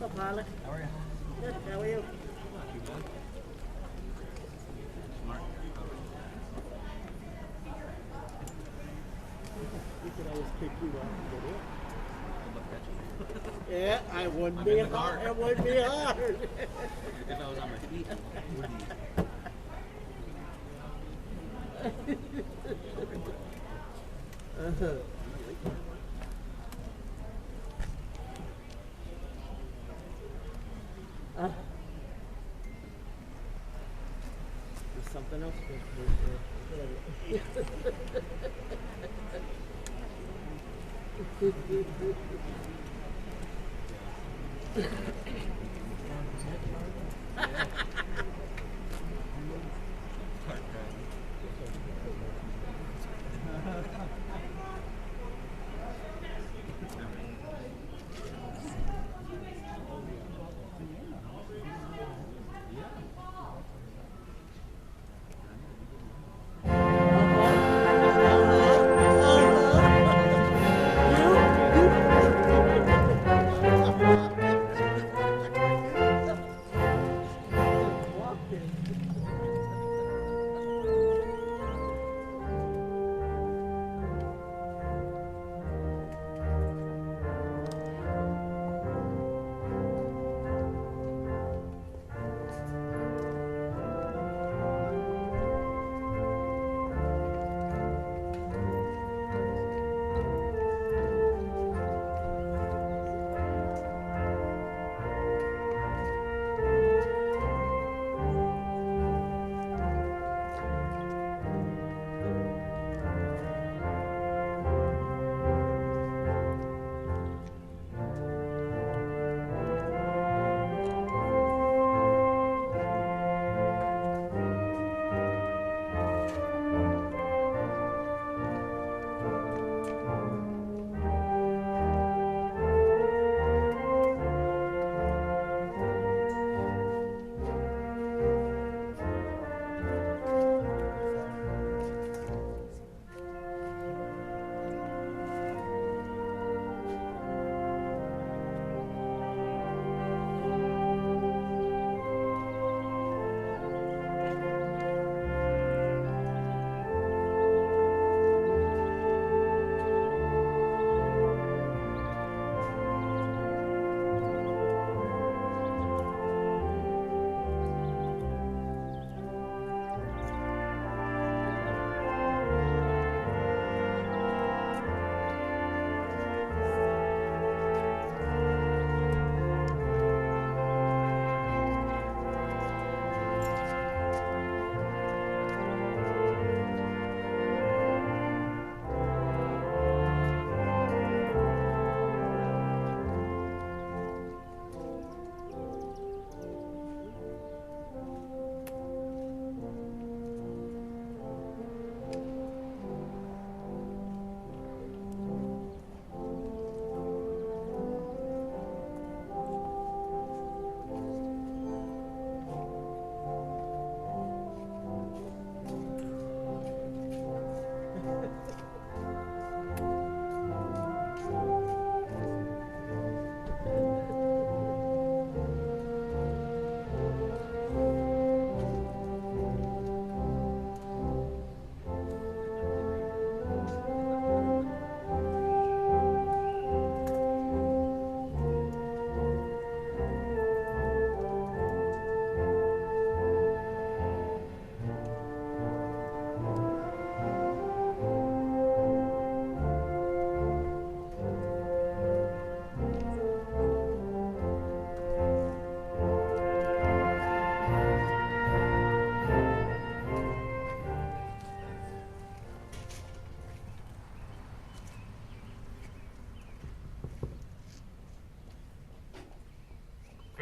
What's up, Harley? How are you? Good, how are you? Not too bad. Smart. We could always kick you out and get in. Good luck catching. Yeah, I wouldn't I'm be in the hard. dark. It wouldn't be hard. If I was on my feet, it would be. There's something else.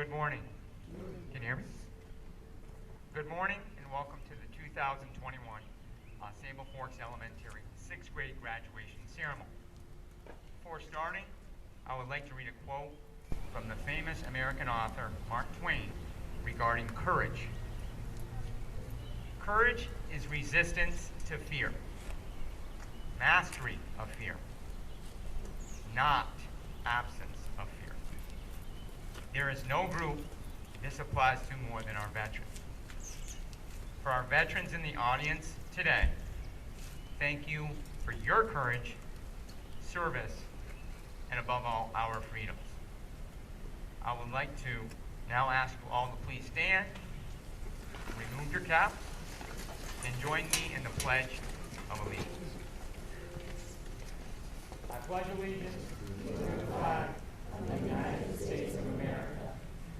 Good morning. Can you hear me? Good morning and welcome to the 2021 Sable Forks Elementary 6th grade graduation ceremony. Before starting, I would like to read a quote from the famous American author Mark Twain regarding courage. Courage is resistance to fear, mastery of fear, not absence of fear. There is no group this applies to more than our veterans. For our veterans in the audience today, thank you for your courage, service, and above all, our freedoms. I would like to now ask you all to please stand, remove your caps, and join me in the Pledge of Allegiance. I pledge allegiance to the flag of the United States of America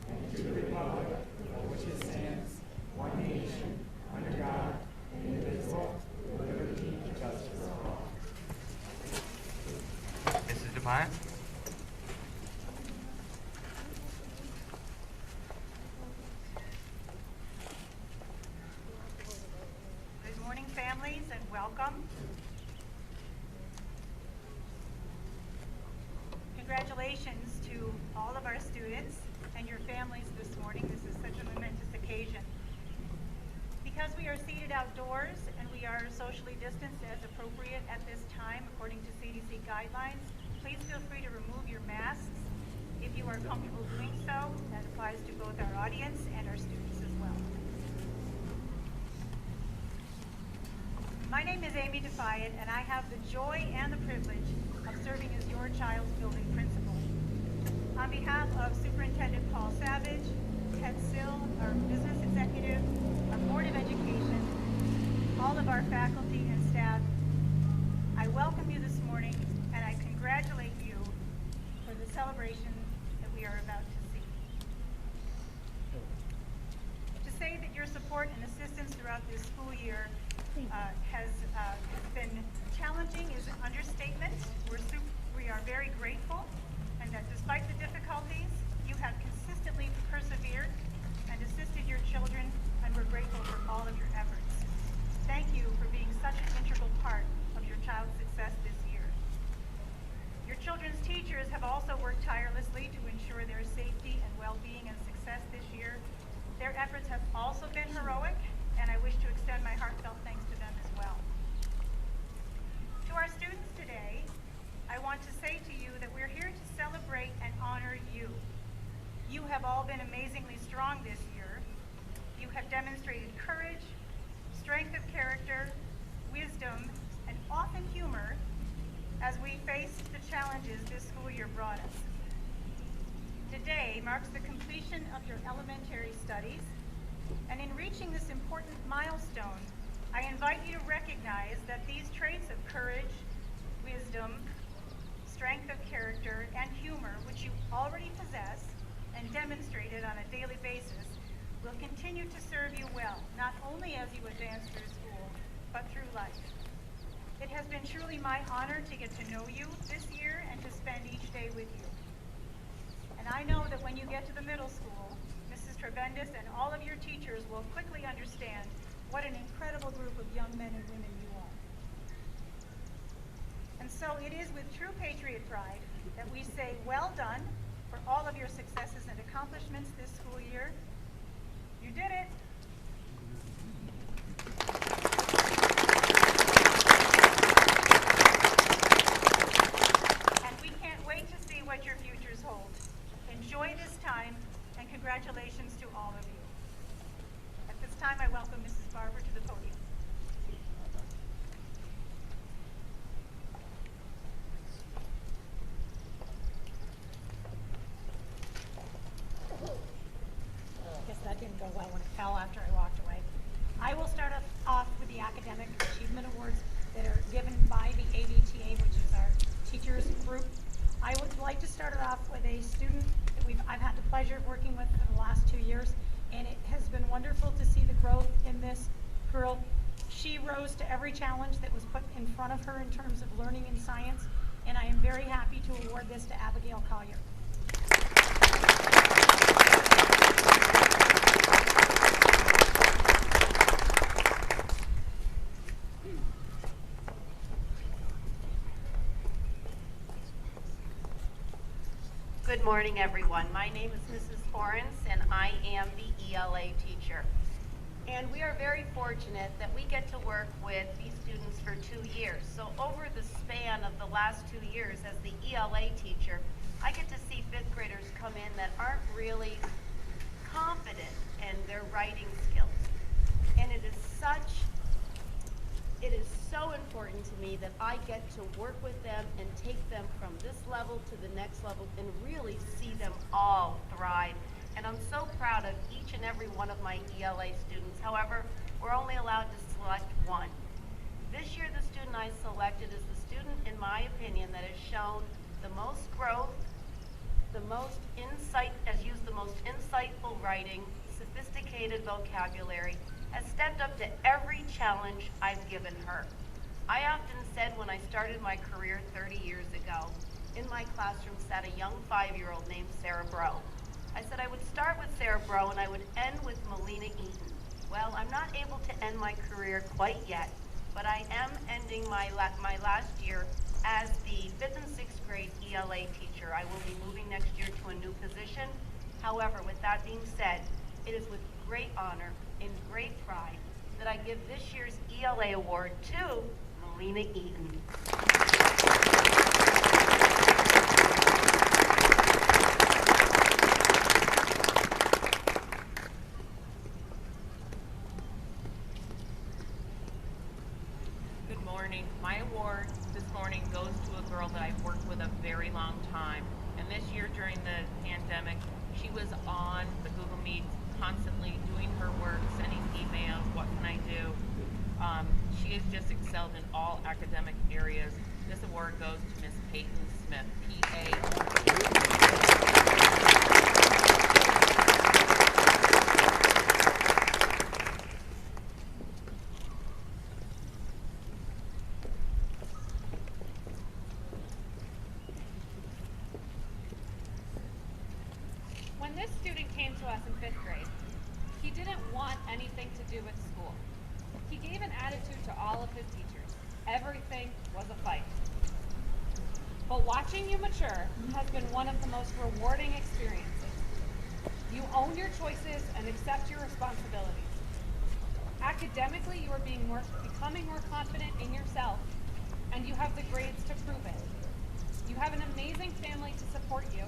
and to the republic for which it stands, one nation, under God, indivisible, with liberty and justice for all. Mrs. Defiant? Good morning, families, and welcome. Congratulations to all of our students and your families this morning. This is such a momentous occasion. Because we are seated outdoors and we are socially distanced as appropriate at this time according to CDC guidelines, please feel free to remove your masks if you are comfortable doing so. That applies to both our audience and our students as well. My name is Amy Defiant, and I have the joy and the privilege of serving as your child's building principal. On behalf of Superintendent Paul Savage, Ted Sill, our business executive, our Board of Education, all of our faculty and staff, I welcome you this morning and I congratulate you for the celebration that we are about to see. To say that your support and assistance throughout this school year has been challenging is an understatement. We are very grateful, and that despite the difficulties, you have consistently persevered and assisted your children, and we're grateful for all of your efforts. Thank you for being such an integral part of your child's success this year. Your children's teachers have also worked tirelessly to ensure their safety and well-being and success this year. Their efforts have also been heroic, and I wish to extend my heartfelt thanks to them as well. To our students today, I want to say to you that we're here to celebrate and honor you. You have all been amazingly strong this year. You have demonstrated courage, strength of character, wisdom, and often humor as we faced the challenges this school year brought us. Today marks the completion of your elementary studies, and in reaching this important milestone, I invite you to recognize that these traits of courage, wisdom, strength of character, and humor, which you already possess and demonstrated on a daily basis, will continue to serve you well, not only as you advance through school, but through life. It has been truly my honor to get to know you this year and to spend each day with you. And I know that when you get to the middle school, Mrs. Tremendous and all of your teachers will quickly understand what an incredible group of young men and women you are. And so it is with true patriot pride that we say well done for all of your successes and accomplishments this school year. You did it. And we can't wait to see what your futures hold. Enjoy this time, and congratulations to all of you. At this time, I welcome Mrs. Barber to the podium. I guess that didn't go well when it fell after I walked away. I will start off with the academic achievement awards that are given by the ABTA, which is our teachers group. I would like to start it off with a student that I've had the pleasure of working with for the last 2 years, and it has been wonderful to see the growth in this girl. She rose to every challenge that was put in front of her in terms of learning and science, and I am very happy to award this to Abigail Collier. morning, everyone. My name is Mrs. Forens, and I am the ELA teacher. And we are very fortunate that we get to work with these students for 2 years. So over the span of the last 2 years as the ELA teacher, I get to see fifth graders come in that aren't really confident in their writing skills. And it is so important to me that I get to work with them and take them from this level to the next level and really see them all thrive. And I'm so proud of each and every one of my ELA students. However, we're only allowed to select one. This year, the student I selected is the student, in my opinion, that has shown the most growth, has used the most insightful writing, sophisticated vocabulary, has stepped up to every challenge I've given her. I often said when I started my career 30 years ago, in my classroom sat a young 5-year-old named Sarah Bro. I said I would start with Sarah Bro and I would end with Melina Eaton. Well, I'm not able to end my career quite yet, but I am ending my last year as the 5th and 6th grade ELA teacher. I will be moving next year to a new position. However, with that being said, it is with great honor and great pride that I give this year's ELA award to Melina Eaton. Good morning. My award this morning goes to a girl that I've worked with a very long time. And this year during the pandemic, she was on the Google Meet constantly doing her work, sending emails, what can I do? She has just excelled in all academic areas. This award goes to Miss Peyton Smith, PA. When this student came to us in 5th grade, he didn't want anything to do with school. He gave an attitude to all of his teachers. Everything was a fight. But watching you mature has been one of the most rewarding experiences. You own your choices and accept your responsibilities. Academically, you are becoming more confident in yourself, and you have the grades to prove it. You have an amazing family to support you.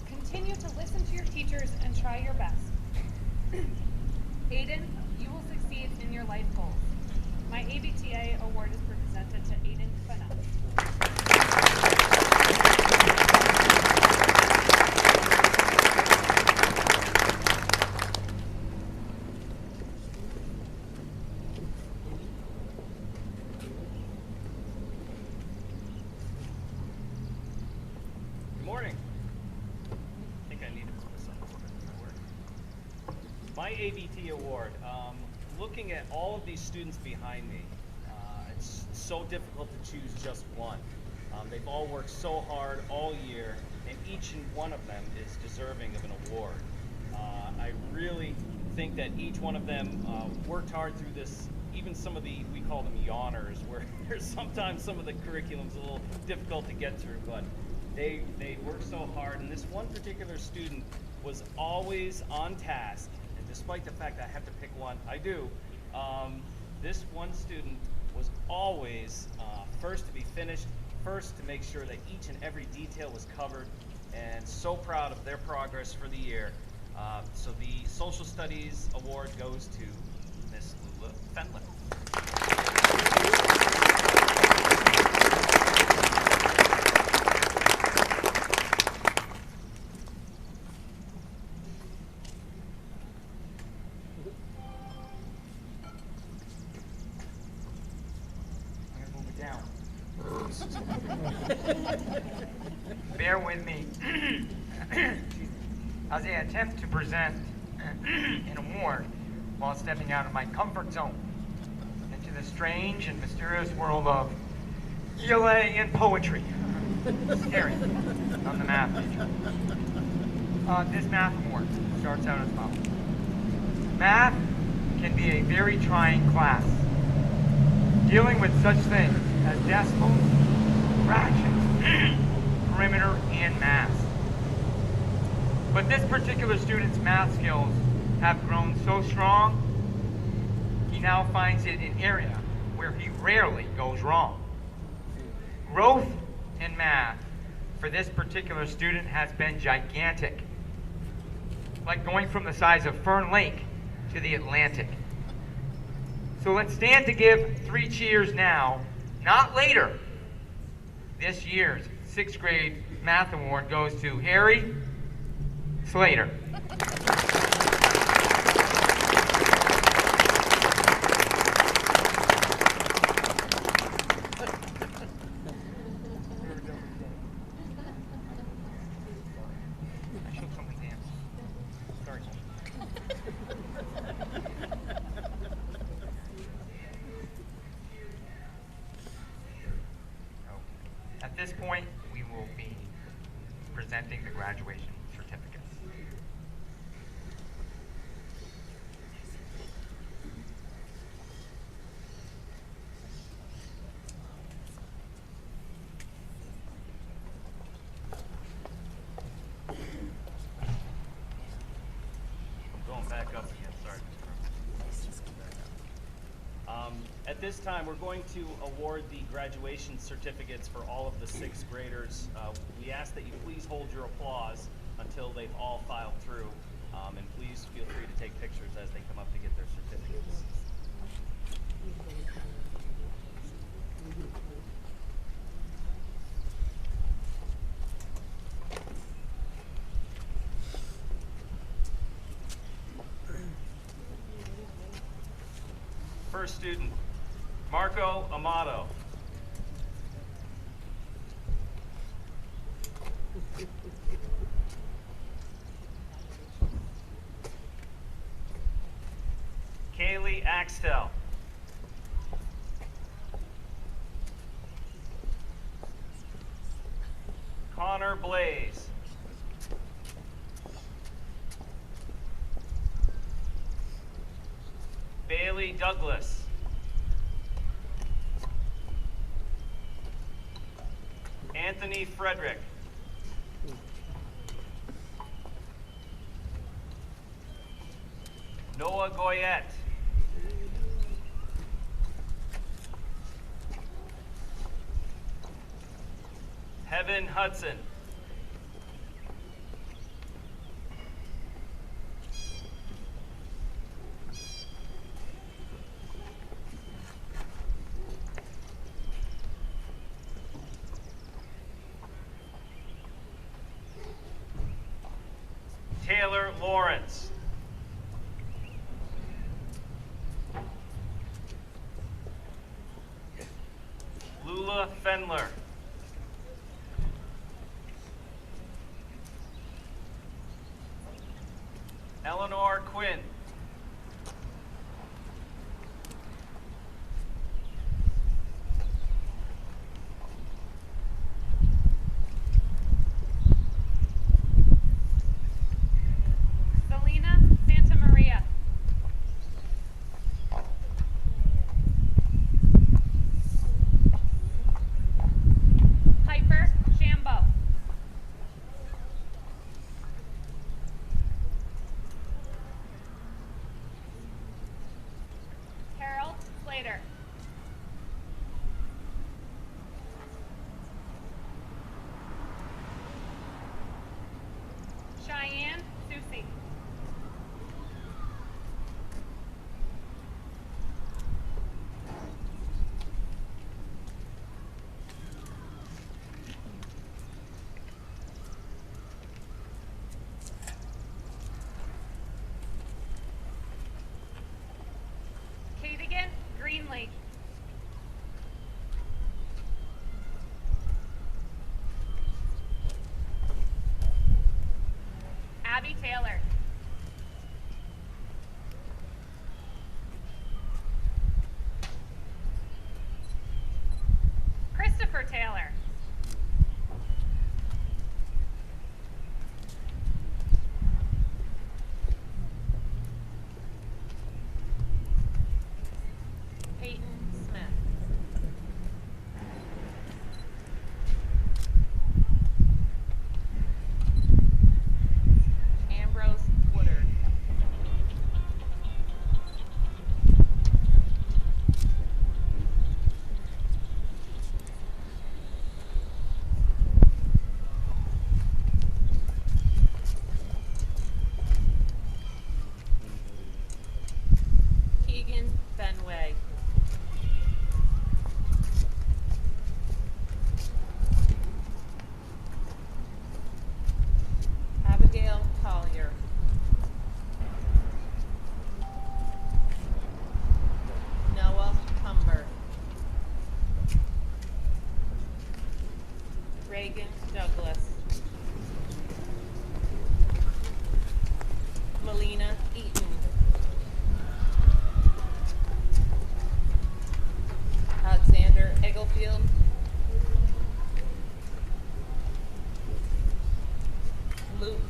Continue to listen to your teachers and try your best. Aiden, you will succeed in your life goals. My ABTA award is presented to Aiden Fana. Good morning. I think I need to put some order in my work. My ABT award. Looking at all of these students behind me, it's so difficult to choose just one. They've all worked so hard all year, and each and one of them is deserving of an award. I really think that each one of them worked hard through this. Even some of the, we call them yawners, where sometimes some of the curriculum's a little difficult to get through, but they worked so hard, and this one particular student was always on task. And despite the fact that I have to pick one, I do. This one student was always first to be finished, first to make sure that each and every detail was covered, and so proud of their progress for the year. So the Social Studies Award goes to Miss Lula Fenley. Bear with me as I attempt to present an award while stepping out of my comfort zone into the strange and mysterious world of ELA and poetry. Scary. I'm the math teacher. This math award starts out as follows. Math can be a very trying class. Dealing with such things as decimals, fractions, perimeter, and mass. But this particular student's math skills have grown so strong, he now finds it an area where he rarely goes wrong. Growth in math for this particular student has been gigantic, like going from the size of Fern Lake to the Atlantic. So let's stand to give 3 cheers now, not later. This year's 6th grade math award goes to Harry Slater. I shook someone's hands. Sorry. At this point, we will be presenting the graduation certificates. I'm going back up again, sorry. At this time, we're going to award the graduation certificates for all of the 6th graders. We ask that you please hold your applause until they've all filed through, and please feel free to take pictures as they come up to get their certificates. First student, Marco Amato. Kaylee Axtell. Connor Blaze. Bailey Douglas. Anthony Frederick. Noah Goyette. Heaven Hudson. Taylor Lawrence. Lula Fendler. Eleanor Quinn. Selena Santa Maria. Piper Shambo. Harold Slater. Cheyenne Susie. Cadigan Greenlee. Abby Taylor. Christopher Taylor. Peyton Smith.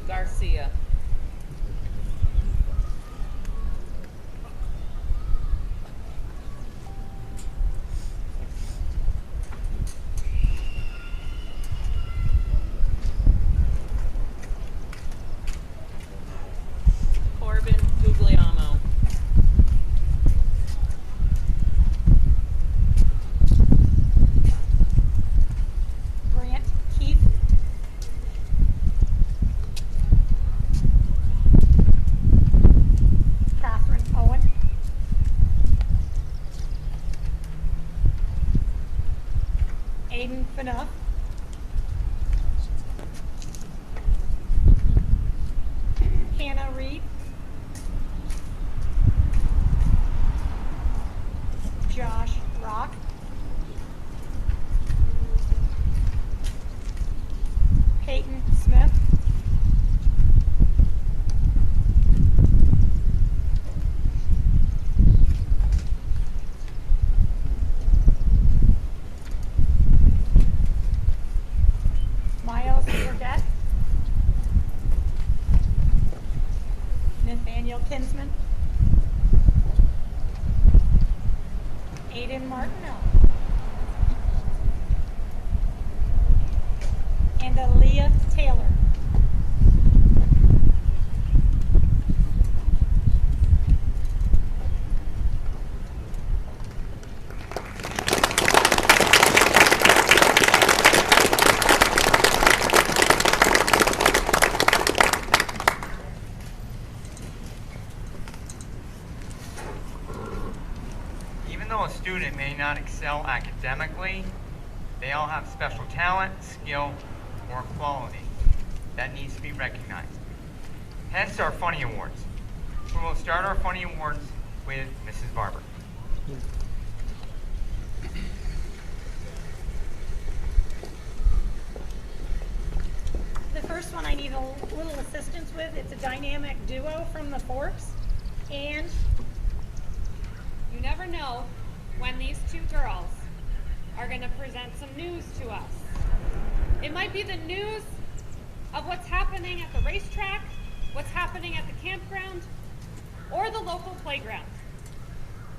Garcia. Corbin Guglielmo. Grant Keith. Catherine Owen. Aiden Fanuff. Hannah Reed. Josh Rock. Peyton Smith. Miles Burgett. Nathaniel Kinsman. Aiden Martineau. And Aaliyah Taylor. Even though a student may not excel academically, they all have special talent, skill, or quality that needs to be recognized. Hence our Funny Awards. We will start our Funny Awards with Mrs. Barber. The first one I need a little assistance with. It's a dynamic duo from the Forks. And You never know when these two girls are going to present some news to us. It might be the news of what's happening at the racetrack, what's happening at the campground, or the local playground.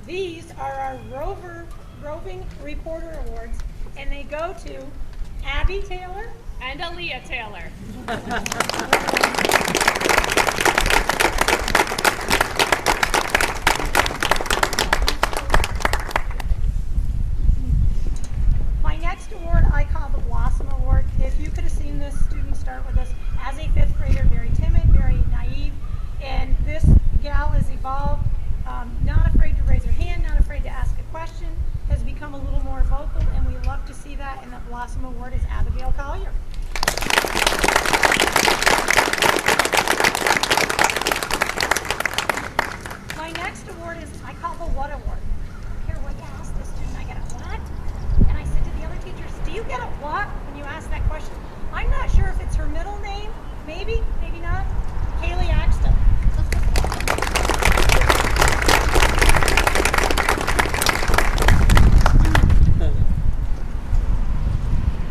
these are our Roving Reporter Awards, and they go to Abby Taylor, And Aaliyah Taylor. My next award I call the Blossom Award. If you could have seen this student start with us as a fifth grader, very timid, very naive, and this gal has evolved, not afraid to raise her hand, not afraid to ask a question, has become a little more vocal, and we love to see that, and the Blossom Award is Abigail Collier. My next award is, I call the What Award. Here, when you ask this student, I get a what? And I said to the other teachers, do you get a what when you ask that question? I'm not sure if it's her middle name, maybe, maybe not. Kaylee Axton.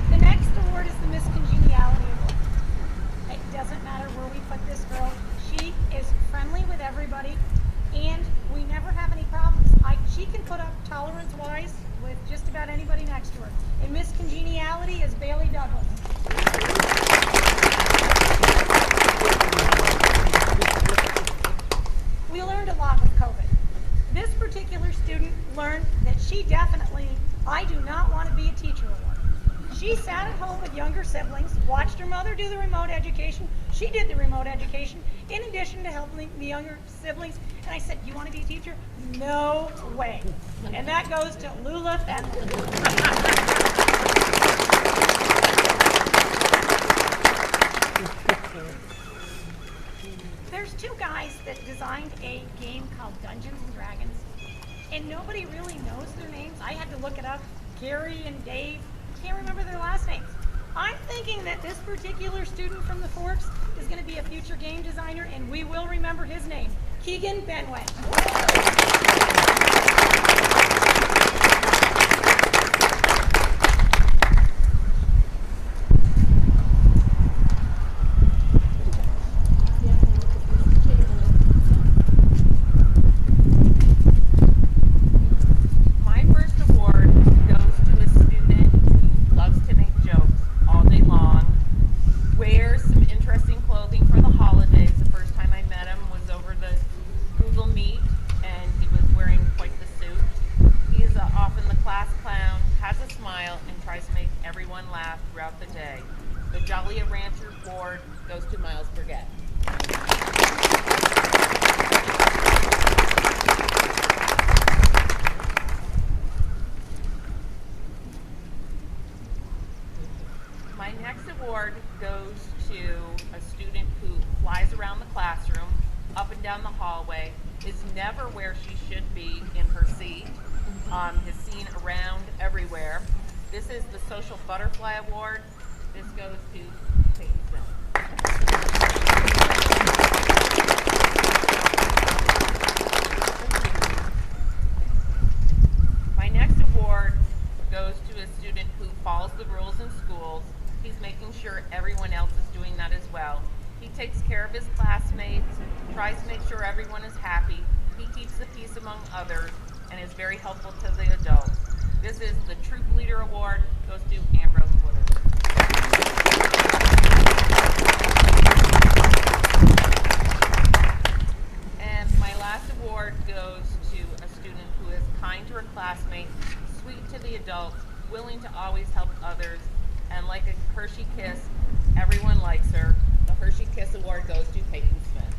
The next award is the Miss Congeniality Award. It doesn't matter where we put this girl. She is friendly with everybody, and we never have any problems. She can put up tolerance-wise with just about anybody next to her. And Miss Congeniality is Bailey Douglas. We learned a lot with COVID. This particular student learned that she definitely, I do not want to be a teacher award. She sat at home with younger siblings, watched her mother do the remote education. She did the remote education in addition to helping the younger siblings. And I said, you want to be a teacher? No way. And that goes to Lula Fenton. There's two guys that designed a game called Dungeons and Dragons, and nobody really knows their names. I had to look it up. Gary and Dave, can't remember their last names. I'm thinking that this particular student from the Forks is going to be a future game designer, and we will remember his name, Keegan Benway. miles per gallon. My next award goes to a student who flies around the classroom, up and down the hallway, is never where she should be in her seat, is seen around everywhere. This is the Social Butterfly Award. This goes to Peyton Smith. My next award goes to a student who follows the rules in schools. He's making sure everyone else is doing that as well. He takes care of his classmates, tries to make sure everyone is happy. He keeps the peace among others and is very helpful to the adults. This is the Troop Leader Award, goes to Ambrose Woodard. And my last award goes to a student who is kind to her classmates, sweet to the adults, willing to always help others, and like a Hershey Kiss, everyone likes her. The Hershey Kiss Award goes to Peyton Smith.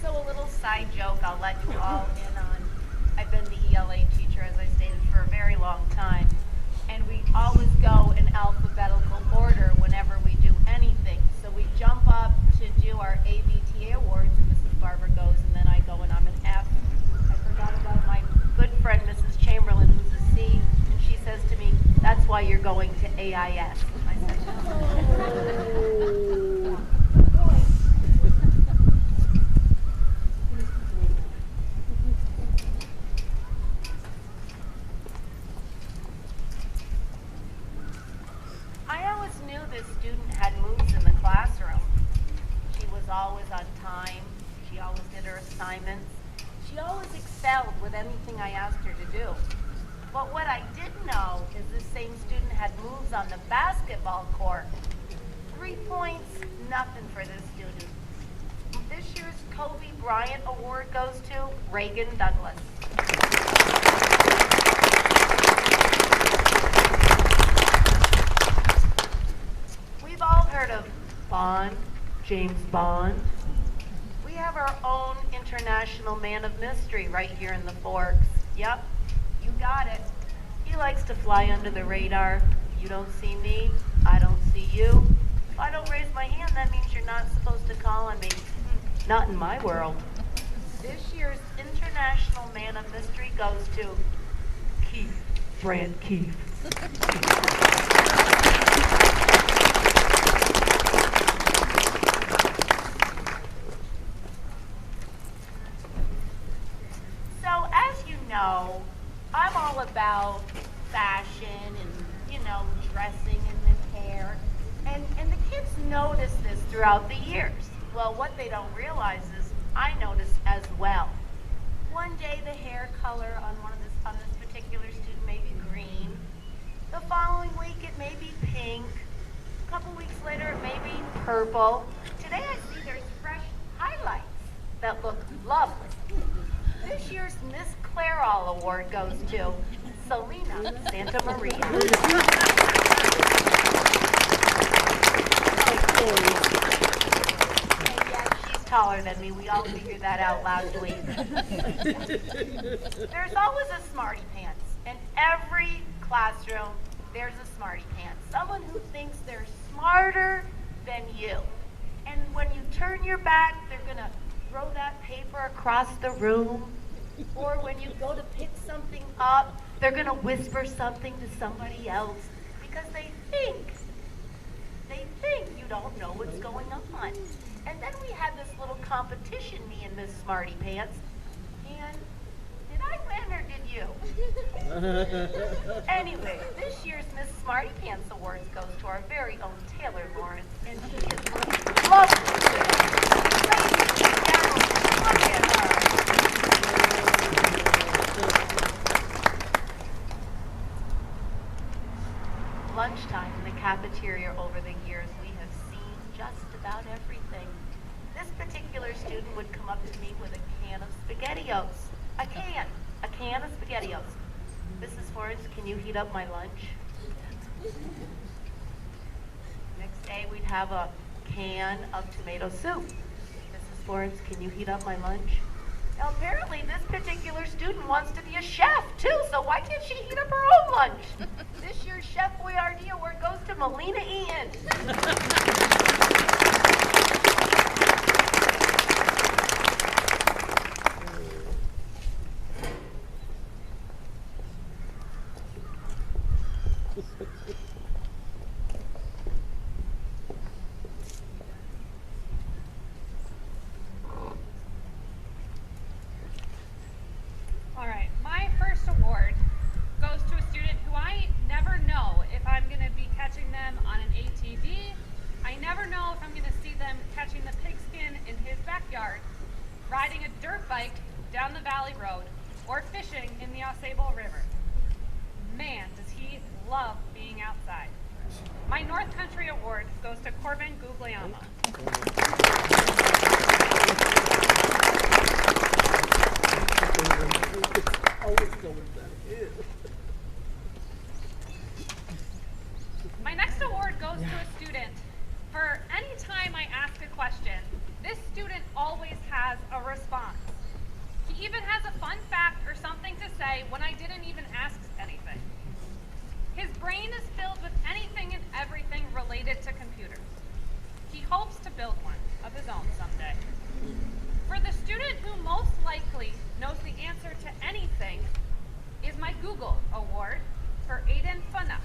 So a little side joke I'll let you all in on. I've been the ELA teacher, as I stated, for a very long time. And we always go in alphabetical order whenever we do anything. So we jump up to do our ABTA awards, and Mrs. Barber goes, and then I go and I'm an F. I forgot about my good friend, Mrs. Chamberlain, who's a C, and she says to me, "That's why you're going to AIS." I said, Oh. I always knew this student had moves in the classroom. She was always on time. She always did her assignments. She always excelled with anything I asked her to do. But what I didn't know is this same student had moves on the basketball court. 3 points, nothing for this student. This year's Kobe Bryant Award goes to Reagan Douglas. We've all heard of Bond, James Bond. We have our own international man of mystery right here in the Forks. Yep, you got it. He likes to fly under the radar. You don't see me, I don't see you. If I don't raise my hand, that means you're not supposed to call on me. Not in my world. This year's international man of mystery goes to Keith, Brand Keith. So as you know, I'm all about fashion and, dressing and the hair. And the kids notice this throughout the years. Well, what they don't realize is I notice as well. One day the hair color on this particular student may be green. The following week it may be pink. A couple weeks later it may be purple. Today I see there's fresh highlights that look lovely. This year's Miss Clairol Award goes to Selena Santa Maria. And yes, she's taller than me. We all figured that out loudly. There's always a smarty pants. In every classroom, there's a smarty pants. Someone who thinks they're smarter than you. And when you turn your back, they're going to throw that paper across the room. Or when you go to pick something up, they're going to whisper something to somebody else because they think you don't know what's going on. And then we had this little competition, me and Miss Smarty Pants. And did I win or did you? Anyway, this year's Miss Smarty Pants Awards goes to our very own Taylor Lawrence, and she is lovely. Ladies and gentlemen, look at her. Lunchtime in the cafeteria over the years, we have seen just about everything. This particular student would come up to me with a can of SpaghettiOs. A can of SpaghettiOs. Mrs. Florence, can you heat up my lunch? Next day, we'd have a can of tomato soup. Mrs. Florence, can you heat up my lunch? Now, apparently, this particular student wants to be a chef, too, so why can't she heat up her own lunch? This year's Chef Boyardee Award goes to Melina Ian. All right, my first award goes to a student who I never know if I'm going to be catching them on an ATV. I never know if I'm going to see them catching the pigskin in his backyard, riding a dirt bike down the valley road, or fishing in the Ausable River. Man, does he love being outside. My North Country Award goes to Corbin Guglielmo. My next award goes to a student. For any time I ask a question, this student always has a response. He even has a fun fact or something to say when I didn't even ask anything. His brain is filled with anything and everything related to computers. He hopes to build one of his own someday. For the student who most likely knows the answer to anything is my Google Award for Aiden Fana.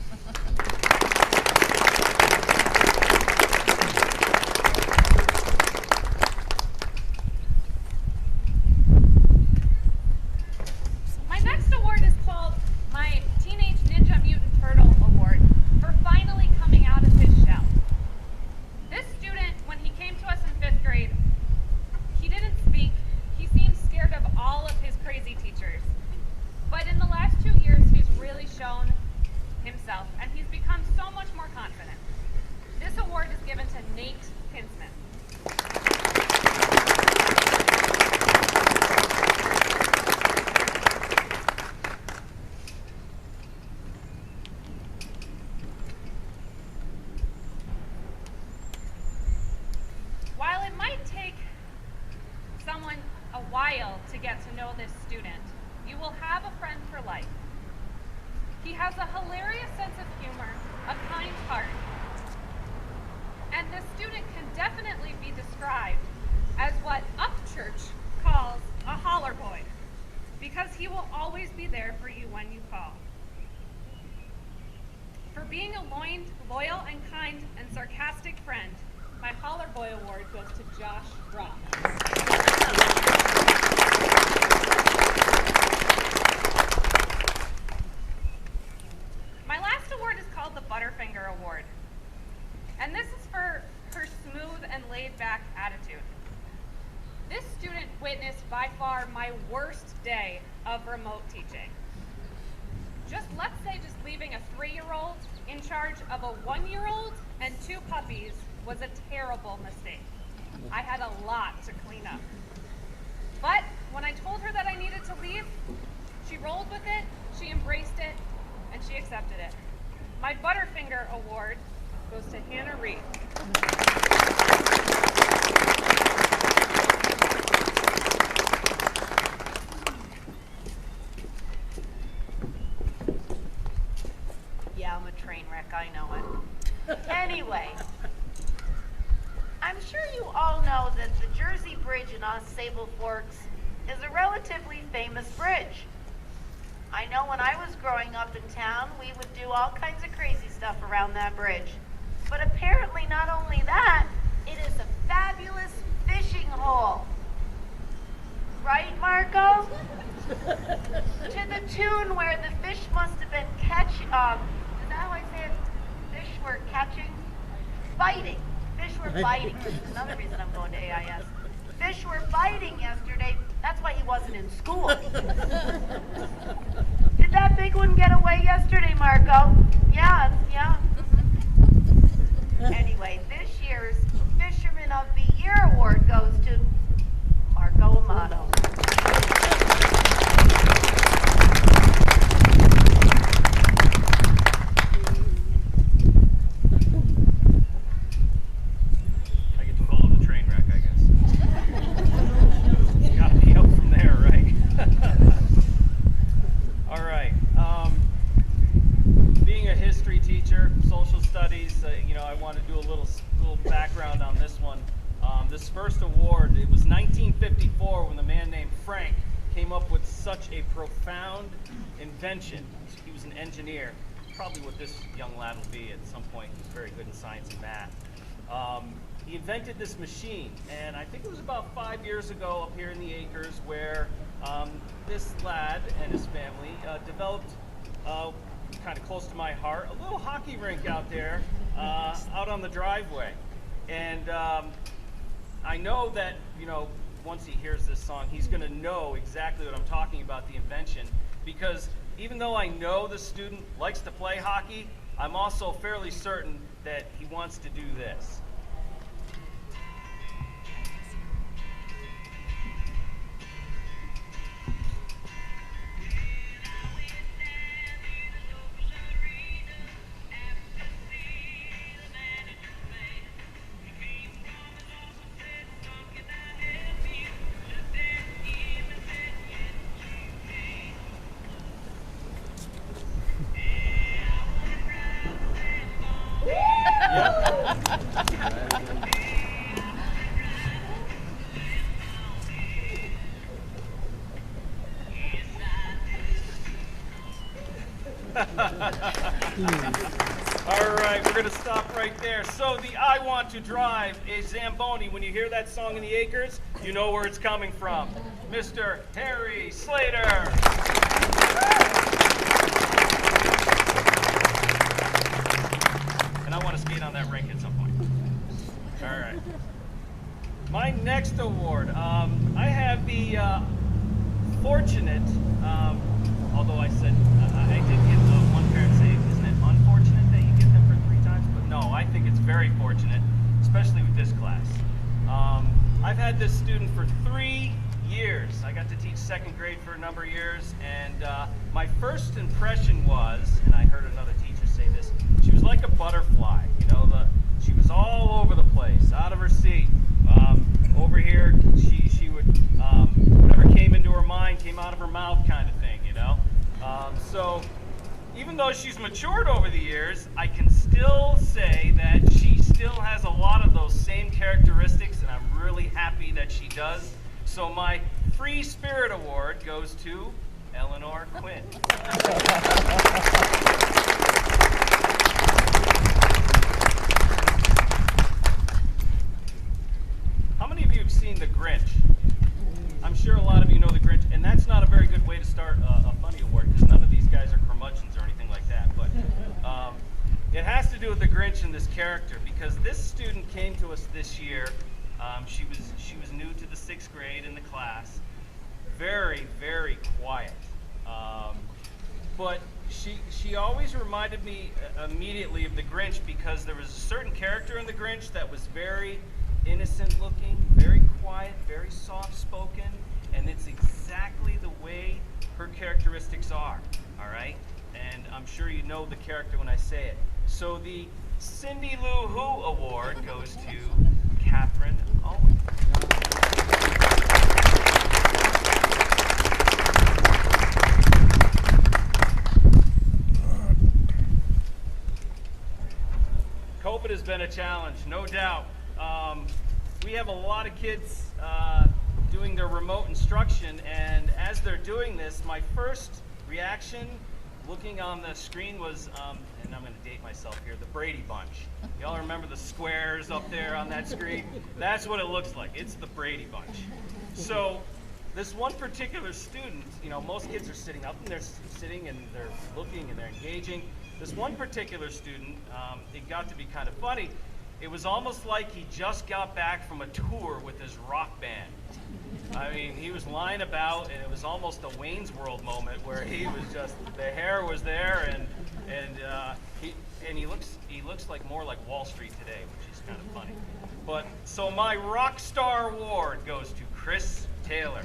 My next award is called my Teenage Ninja Mutant Turtle Award for finally coming out of his shell. This student, when he came to us in 5th grade, he didn't speak. He seemed scared of all of his crazy teachers. But in the last 2 years, he's really shown himself, and he's become so much more confident. This award is given to Nate Kinsman. While it might take someone a while to get to know this student, you will have a friend for life. He has a hilarious sense of humor, a kind heart, and this student can definitely be described as what Upchurch calls a holler boy, because he will always be there for you when you call. For being a loyal and kind and sarcastic friend, my Holler Boy Award goes to Josh Rock. My last award is called the Butterfinger Award. And this is for her smooth and laid-back attitude. This student witnessed by far my worst day of remote teaching. Let's say leaving a 3-year-old in charge of a 1-year-old and 2 puppies was a terrible mistake. I had a lot to clean up. But when I told her that I needed to leave, she rolled with it, she embraced it, and she accepted it. My Butterfinger Award goes to Hannah Reed. Yeah, I'm a train wreck, I know it. Anyway, I'm sure you all know that the Jersey Bridge in Ausable Forks is a relatively famous bridge. I know when I was growing up in town, we would do all kinds of crazy stuff around that bridge. But apparently not only that, it is a fabulous fishing hole. Right, Marco? To the tune where the fish must have been is that how I say it? Fish were catching? Fighting. Fish were fighting. That's another reason I'm going to AIS. Fish were fighting yesterday. That's why he wasn't in school. Did that big one get away yesterday, Marco? Yeah. Anyway, this year's Fisherman of the Year award goes to Marco Amato. I want to do a little background on this one. This first award, it was 1954 when the man named Frank came up with such a profound invention. He was an engineer, probably what this young lad will be at some point. He's very good in science and math. He invented this machine, and I think it was about 5 years ago up here in the Acres where this lad and his family developed, kind of close to my heart, a little hockey rink out there, out on the driveway. And I know that, you know, once he hears this song, he's going to know exactly what I'm talking about, the invention, because even though I know the student likes to play hockey, I'm also fairly certain that he wants to do this. All right, we're going to stop right there. So the I Want to Drive a Zamboni, when you hear that song in the Acres, you know where it's coming from. Mr. Harry Slater. And I want to skate on that rink at some point. All right. My next award, I have the fortunate, although I said, I did get one parent say, isn't it unfortunate that you get them for 3 times? But no, I think it's very fortunate, especially with this class. I've had this student for 3 years. I got to teach 2nd grade for a number of years, and my first impression was, and I heard another teacher say this, she was like a butterfly, you know, she was all over the place, out of her seat. Over here, she would, whatever came into her mind came out of her mouth kind of thing, you know? So even though she's matured over the years, I can still say that she still has a lot of those same characteristics, and I'm really happy that she does. So my Free Spirit Award goes to Eleanor Quinn. How many of you have seen The Grinch? I'm sure a lot of you know The Grinch, and that's not a very good way to start a funny award, because none of these guys are curmudgeons or anything like that. But it has to do with The Grinch and this character, because this student came to us this year. She was new to the 6th grade in the class, very, very quiet. But she always reminded me immediately of The Grinch, because there was a certain character in The Grinch that was very innocent looking, very quiet, very soft spoken, and it's exactly the way her characteristics are, all right? And I'm sure you know the character when I say it. So the Cindy Lou Who Award goes to Catherine Owen. COVID has been a challenge, no doubt. We have a lot of kids doing their remote instruction, and as they're doing this, my first reaction looking on the screen was, and I'm going to date myself here, the Brady Bunch. Y'all remember the squares up there on that screen? That's what it looks like. It's the Brady Bunch. So this one particular student, you know, most kids are sitting up and they're sitting and they're looking and they're engaging. This one particular student, it got to be kind of funny. It was almost like he just got back from a tour with his rock band. I mean, he was lying about, and it was almost a Wayne's World moment where he was just, the hair was there, and he looks like more like Wall Street today, which is kind of funny. But so my rock star award goes to Chris Taylor.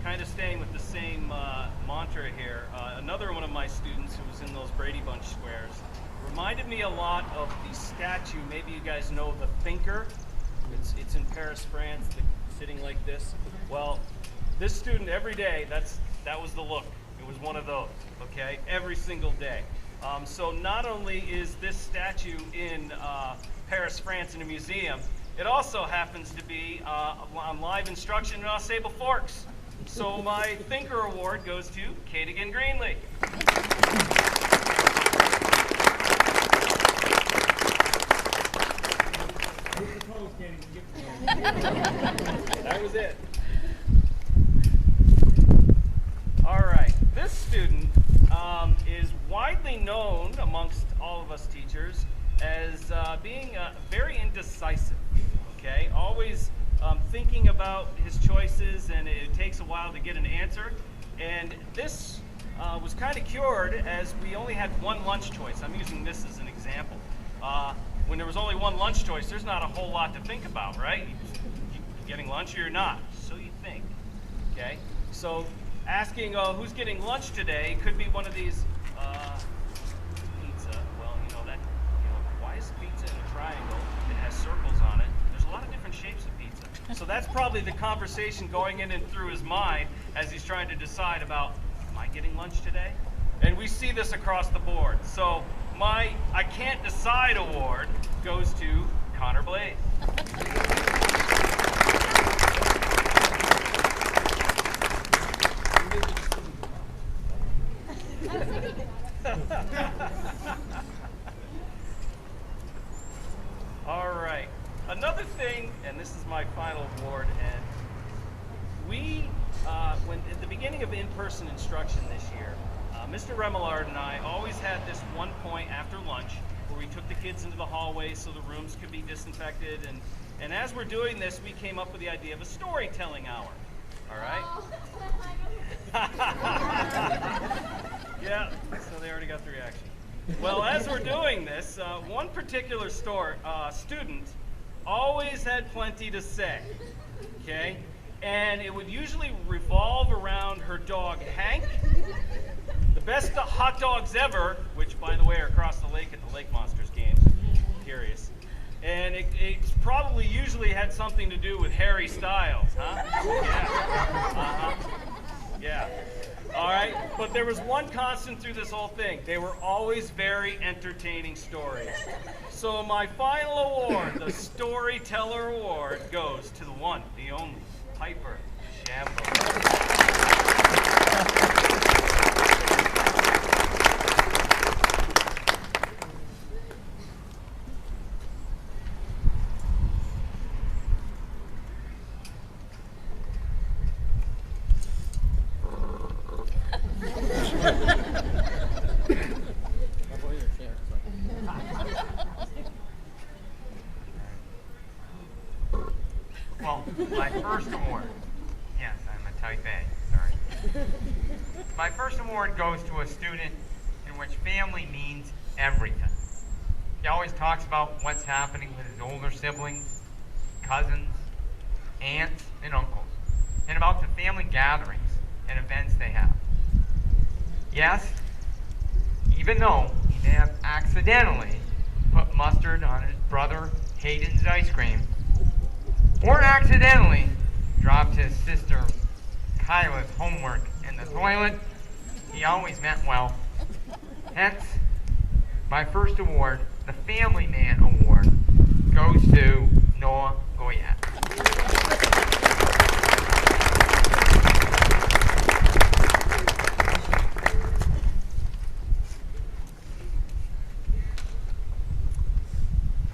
Kind of staying with the same mantra here, another one of my students who was in those Brady Bunch squares reminded me a lot of the statue. Maybe you guys know the Thinker. It's in Paris, France, sitting like this. Well, this student every day, that was the look. It was one of those, okay, every single day. So not only is this statue in Paris, France in a museum, it also happens to be on live instruction in Ausable Forks. So my Thinker Award goes to Cadigan Greenlee. That was it. All right, this student is widely known amongst all of us teachers as being very indecisive, okay? Always thinking about his choices, and it takes a while to get an answer. And this was kind of cured as we only had one lunch choice. I'm using this as an example. When there was only one lunch choice, there's not a whole lot to think about, right? You're getting lunch or you're not, so you think, okay? So asking who's getting lunch today could be one of these, pizza. Well, why is pizza in a triangle? It has circles on it. There's a lot of different shapes of pizza. So that's probably the conversation going in and through his mind as he's trying to decide about, am I getting lunch today? And we see this across the board. So my I Can't Decide award goes to Connor Blade. All right. Another thing, and this is my final award, and we, when at the beginning of in-person instruction this year, Mr. Remillard and I always had this one point after lunch where we took the kids into the hallway so the rooms could be disinfected, and as we're doing this, we came up with the idea of a storytelling hour. All right? Yeah, so they already got the reaction. Well, as we're doing this, one particular student always had plenty to say, okay? And it would usually revolve around her dog, Hank, the best hot dogs ever, which, by the way, are across the lake at the Lake Monsters games. Curious. And it probably usually had something to do with Harry Styles, huh? Yeah. Yeah. All right, but there was one constant through this whole thing. They were always very entertaining stories. So my final award, the Storyteller Award, goes to the one, the only, Piper Shambo. Well, my first award, yes, I'm a type A, sorry. My first award goes to a student in which family means everything. He always talks about what's happening with his older siblings, cousins, aunts, and uncles, and about the family gatherings and events they have. Yes, even though he may have accidentally put mustard on his brother Hayden's ice cream, or accidentally dropped his sister Kyla's homework in the toilet, he always meant well. Hence, my first award, the Family Man Award, goes to Noah Goyette.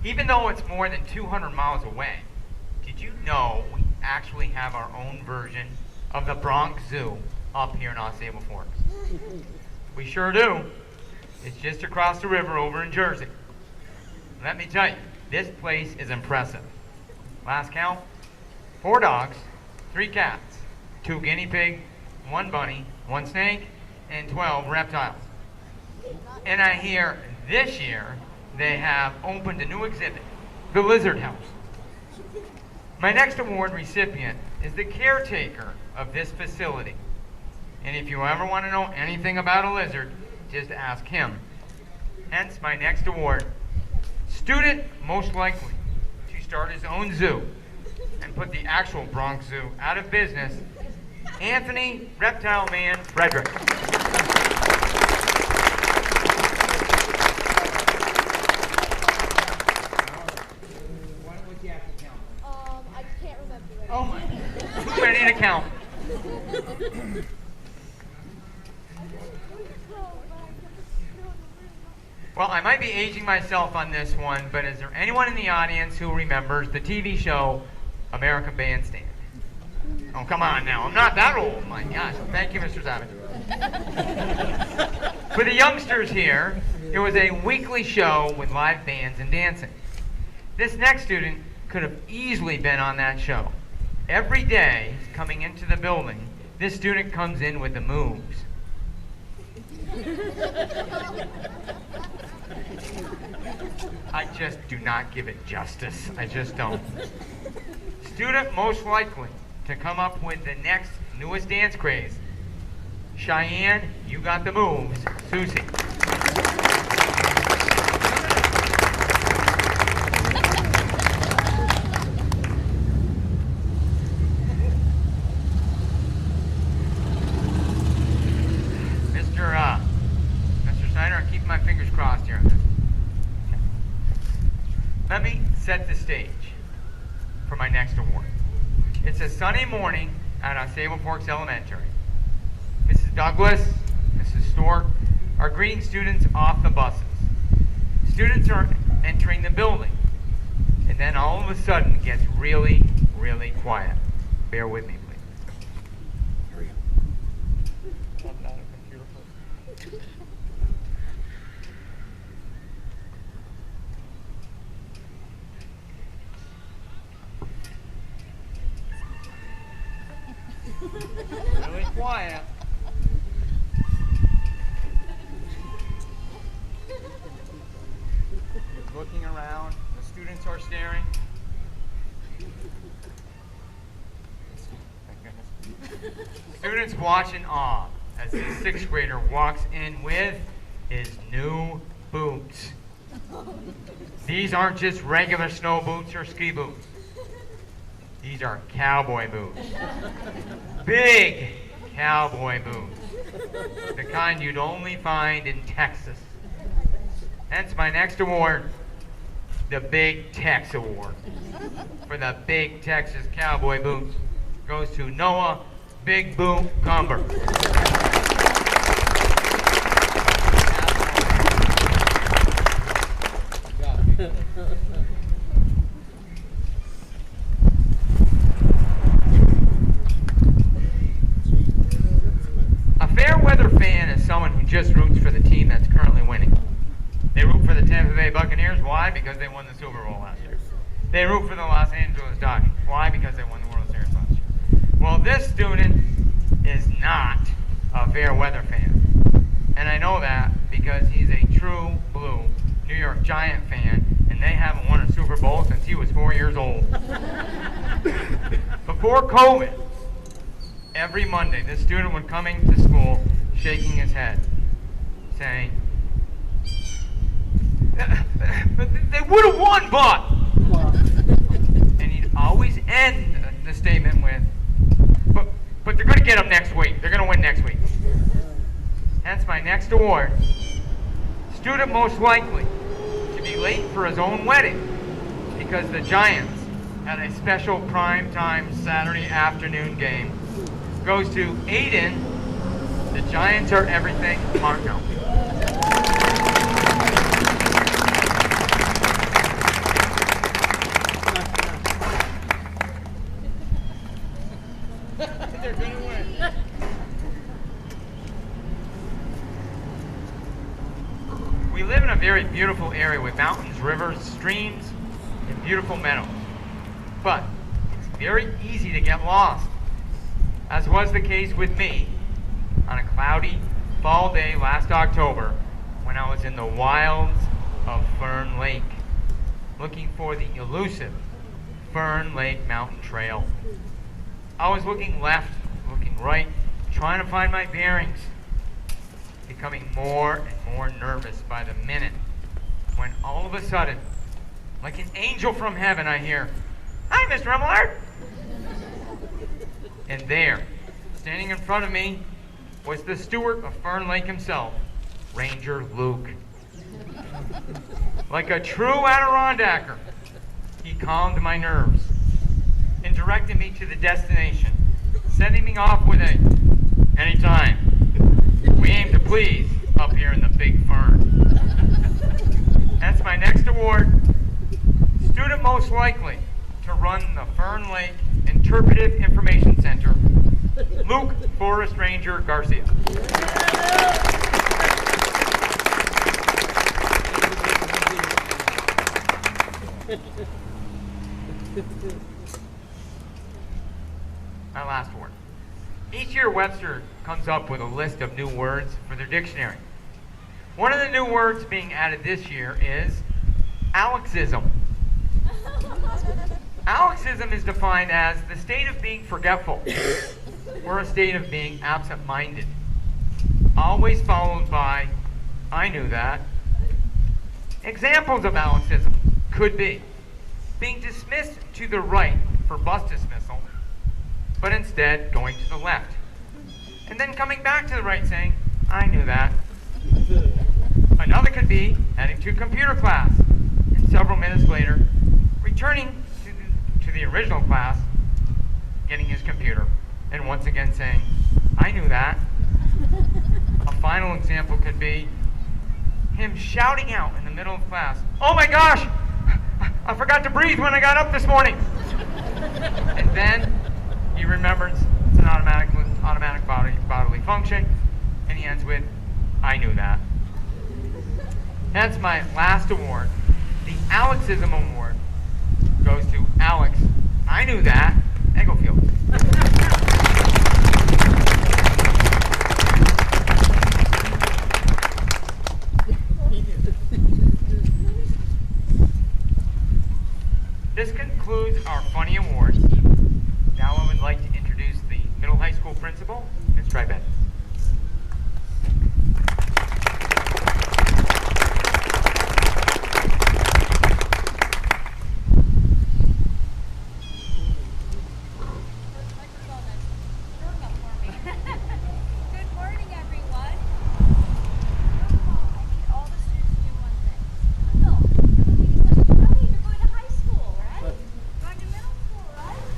Even though it's more than 200 miles away, did you know we actually have our own version of the Bronx Zoo up here in Ausable Forks? We sure do. It's just across the river over in Jersey. Let me tell you, this place is impressive. Last count, 4 dogs, 3 cats, 2 guinea pigs, 1 bunny, 1 snake, and 12 reptiles. And I hear this year they have opened a new exhibit, the Lizard House. My next award recipient is the caretaker of this facility. And if you ever want to know anything about a lizard, just ask him. Hence my next award, student most likely to start his own zoo and put the actual Bronx Zoo out of business, Anthony Reptile Man Frederick. I can't remember it. Oh my, too many to count. Well, I might be aging myself on this one, but is there anyone in the audience who remembers the TV show American Bandstand? Oh, come on now. I'm not that old. My gosh. Thank you, Mr. Savage. For the youngsters here, it was a weekly show with live bands and dancing. This next student could have easily been on that show. Every day, coming into the building, this student comes in with the moves. I just do not give it justice. I just don't. Student most likely to come up with the next newest dance craze. Cheyenne, you got the moves. Susie. Mr. Snyder, I'm keeping my fingers crossed here on this. Okay. Let me set the stage for my next award. It's a sunny morning at Sable Forks Elementary. Mrs. Douglas, Mrs. Stork are greeting students off the buses. Students are entering the building, and then all of a sudden it gets really, really quiet. Bear with me, please. I'm not a computer person. Really quiet. He's looking around. The students are staring. Thank goodness. Students watch in awe as the sixth grader walks in with his new boots. These aren't just regular snow boots or ski boots. These are cowboy boots. Big cowboy boots. The kind you'd only find in Texas. Hence my next award, the Big Tex Award. For the Big Texas Cowboy Boots goes to Noah Big Boot Cumber. A fair weather fan is someone who just roots for the team that's currently winning. They root for the Tampa Bay Buccaneers. Why? Because they won the Super Bowl last year. They root for the Los Angeles Dodgers. Why? Because they won the World Series last year. Well, this student is not a fair weather fan. And I know that because he's a true blue New York Giant fan, and they haven't won a Super Bowl since he was 4 years old. Before COVID, every Monday, this student would come into school shaking his head, saying, they would have won, but... And he'd always end the statement with, but they're going to get them next week. They're going to win next week. Hence my next award, student most likely to be late for his own wedding because the Giants had a special primetime Saturday afternoon game, goes to Aiden. The Giants are everything, Marco. They're gonna win. We live in a very beautiful area with mountains, rivers, streams, and beautiful meadows. But it's very easy to get lost, as was the case with me on a cloudy fall day last October when I was in the wilds of Fern Lake, looking for the elusive Fern Lake Mountain Trail. I was looking left, looking right, trying to find my bearings, becoming more and more nervous by the minute, when all of a sudden, Like an angel from heaven, I hear, "Hi, Mr. Remillard." And there, standing in front of me, was the steward of Fern Lake himself, Ranger Luke. Like a true Adirondacker, he calmed my nerves and directed me to the destination, sending me off with a, "Anytime. We aim to please up here in the Big Fern." That's my next award. Student most likely to run the Fern Lake Interpretive Information Center, Luke Forest Ranger Garcia. My last word. Each year Webster comes up with a list of new words for their dictionary. One of the new words being added this year is Alexism. Alexism is defined as the state of being forgetful or a state of being absent-minded, always followed by, "I knew that." Examples of Alexism could be being dismissed to the right for bus dismissal, but instead going to the left, and then coming back to the right saying, "I knew that." Another could be heading to computer class, and several minutes later, returning to the original class, getting his computer, and once again saying, "I knew that." A final example could be him shouting out in the middle of class, "Oh my gosh, I forgot to breathe when I got up this morning." And then he remembers it's an automatic bodily function, and he ends with, "I knew that." Hence my last award, the Alexism Award, goes to Alex, "I knew that," Egglefield. This concludes our funny awards. Now I would like to introduce the middle high school principal, Ms. Tribet. Good morning, everyone. First of all, I need all the students to do one thing. No, you're going to high school, right? Going to middle school, right?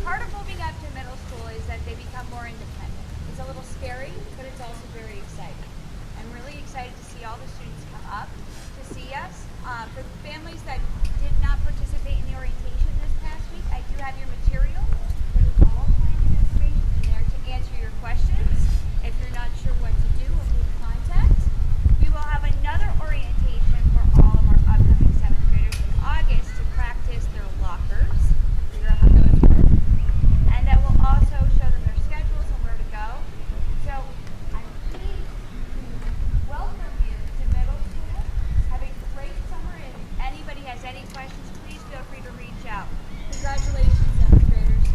Part of moving up to middle school is that they become more independent. It's a little scary, but it's also very exciting. I'm really excited to see all the students come up to see us. For the families that did not participate in the orientation this past week, I do have your material. There's all kinds of information in there to answer your questions. If you're not sure what to do or who to contact, we will have another orientation for all of our upcoming 7th graders in August to practice their lockers, figure out how those work. And that will also show them their schedules and where to go. So I'm pleased to welcome you to middle school. Have a great summer, and if anybody has any questions, please feel free to reach out. Congratulations, 7th graders.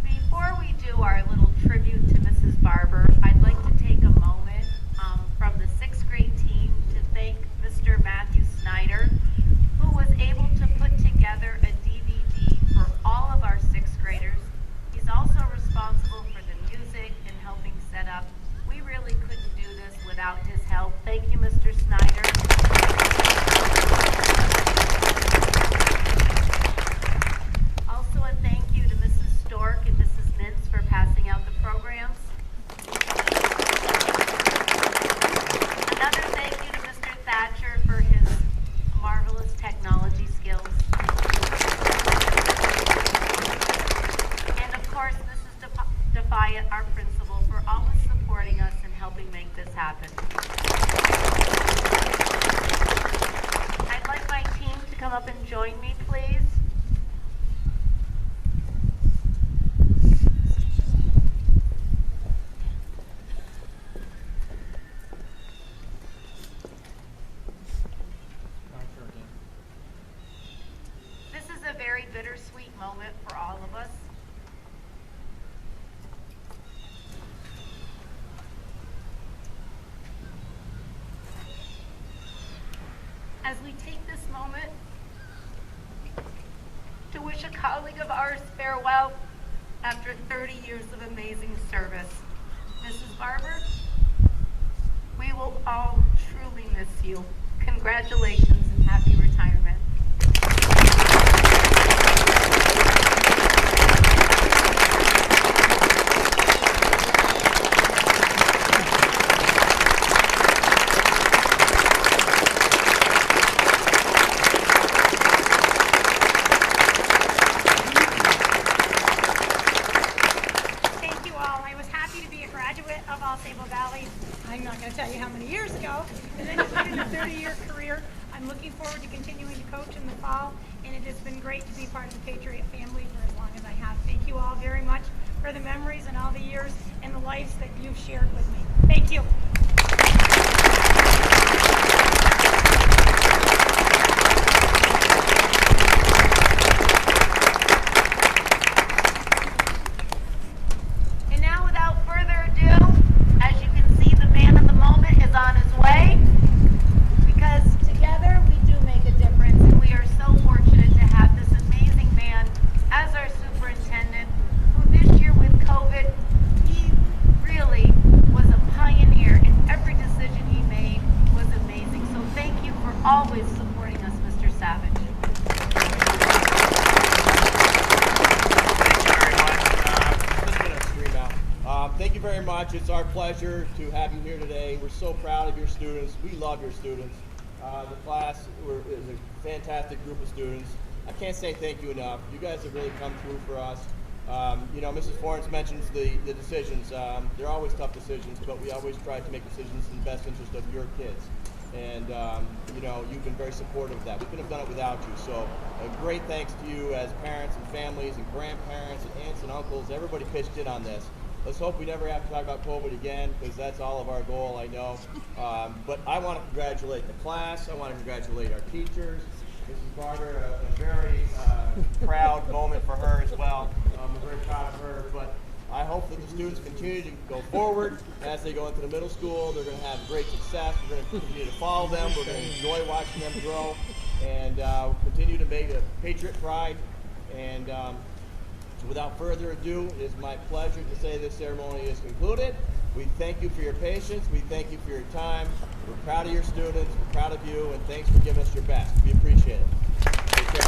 Before we do our little tribute to Mrs. Barber, I'd like to take a moment from the 6th grade team to thank Mr. Matthew Snyder, who was able to put together a DVD for all of our 6th graders. He's also responsible for the music and helping set up. We really couldn't do this without his help. Thank you, Mr. Snyder. Also a thank you to Mrs. Stork and Mrs. Mintz for passing out the programs. Another thank you to Mr. Thatcher for his marvelous technology skills. And of course, Mrs. Defiant, our principal, for always supporting us and helping make this happen. I'd like my team to come up and join me, please. as we take this moment to wish a colleague of ours farewell after 30 years of amazing service. Mrs. Barber, we will all truly miss you. Congratulations and happy retirement. Thank you all. I was happy to be a graduate of All Sable Valley. I'm not going to tell you how many years ago, and then it's been a 30-year career. I'm looking forward to continuing to coach in the fall, and it has been great to be part of the Patriot family for as long as I have. Thank you all very much for the memories and all the years and the lives that you've shared with me. Thank you. And now, without further ado, as you can see, the man of the moment is on his way. Because together we do make a difference, and we are so fortunate to have this amazing man as our superintendent, who this year with COVID, he really was a pioneer, and every decision he made was amazing. So thank you for always supporting us, Mr. Savage. Thank you very much. It's our pleasure to have you here today. We're so proud of your students. We love your students. The class is a fantastic group of students. I can't say thank you enough. You guys have really come through for us. You know, Mrs. Florence mentions the decisions. They're always tough decisions, but we always try to make decisions in the best interest of your kids. And, you know, you've been very supportive of that. We couldn't have done it without you. So a great thanks to you as parents and families and grandparents and aunts and uncles. Everybody pitched in on this. Let's hope we never have to talk about COVID again, because that's all of our goal, I know. But I want to congratulate the class. I want to congratulate our teachers. Mrs. Barber, a very proud moment for her as well. We're very proud of her. But I hope that the students continue to go forward as they go into the middle school. They're going to have great success. We're going to continue to follow them. We're going to enjoy watching them grow and continue to make a Patriot pride. And so without further ado, it is my pleasure to say this ceremony is concluded. We thank you for your patience. We thank you for your time. We're proud of your students. We're proud of you. And thanks for giving us your best. We appreciate it. Take care.